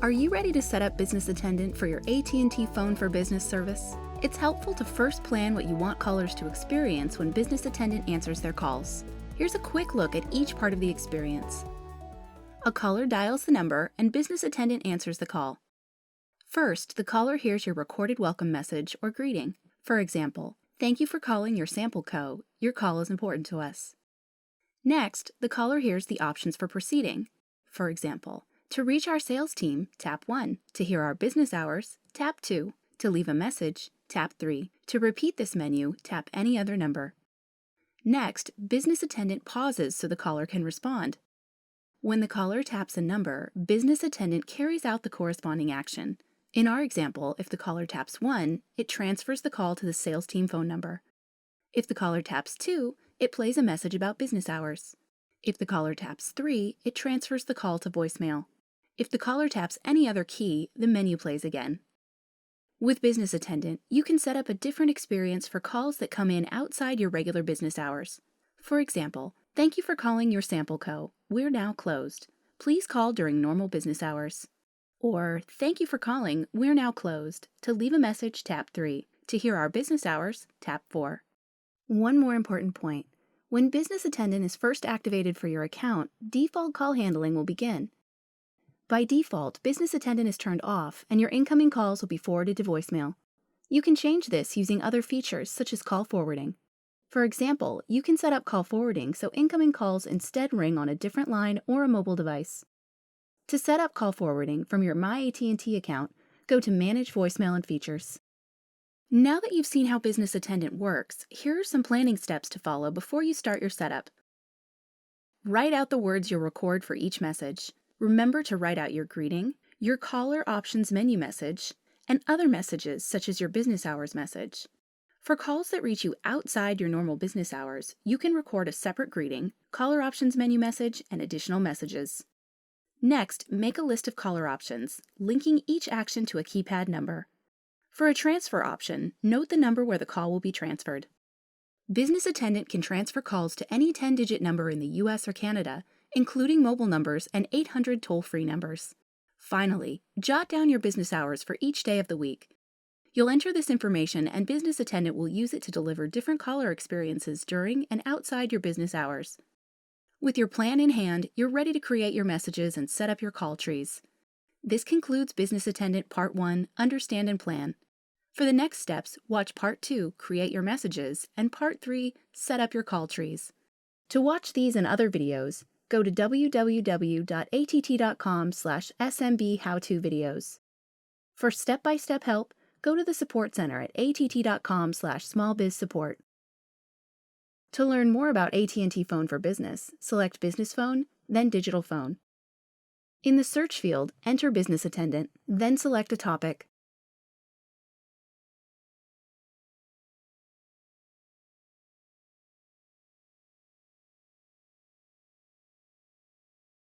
Are you ready to set up Business Attendant for your AT&T Phone for Business service? It's helpful to first plan what you want callers to experience when Business Attendant answers their calls. Here's a quick look at each part of the experience. A caller dials the number and Business Attendant answers the call. First, the caller hears your recorded welcome message or greeting. For example, "Thank you for calling your sample co. Your call is important to us." Next, the caller hears the options for proceeding. For example, to reach our sales team, tap 1. To hear our business hours, tap 2. To leave a message, tap 3. To repeat this menu, tap any other number. Next, Business Attendant pauses so the caller can respond. When the caller taps a number, Business Attendant carries out the corresponding action. In our example, if the caller taps 1, it transfers the call to the sales team phone number. If the caller taps 2, it plays a message about business hours. If the caller taps 3, it transfers the call to voicemail. If the caller taps any other key, the menu plays again. With Business Attendant, you can set up a different experience for calls that come in outside your regular business hours. For example, "Thank you for calling your sample co. We're now closed. Please call during normal business hours." Or, "Thank you for calling. We're now closed. To leave a message, tap 3. To hear our business hours, tap 4. One more important point. When Business Attendant is first activated for your account, default call handling will begin. By default, Business Attendant is turned off and your incoming calls will be forwarded to voicemail. You can change this using other features such as call forwarding. For example, you can set up call forwarding so incoming calls instead ring on a different line or a mobile device. To set up call forwarding from your My AT&T account, go to Manage Voicemail and Features. Now that you've seen how Business Attendant works, here are some planning steps to follow before you start your setup. Write out the words you'll record for each message. Remember to write out your greeting, your caller options menu message, and other messages such as your business hours message. For calls that reach you outside your normal business hours, you can record a separate greeting, caller options menu message, and additional messages. Next, make a list of caller options, linking each action to a keypad number. For a transfer option, note the number where the call will be transferred. Business Attendant can transfer calls to any 10-digit number in the US or Canada, including mobile numbers and 800 toll-free numbers. Finally, jot down your business hours for each day of the week. You'll enter this information and Business Attendant will use it to deliver different caller experiences during and outside your business hours. With your plan in hand, you're ready to create your messages and set up your call trees. This concludes Business Attendant Part 1, Understand and Plan. For the next steps, watch Part 2, Create Your Messages, and Part 3, Set Up Your Call Trees. To watch these and other videos, go to www.att.com/smbhowtovideos. For step-by-step help, go to the Support Center at att.com/smallbizsupport. To learn more about AT&T Phone for Business, select Business Phone, then Digital Phone. In the search field, enter Business Attendant, then select a topic.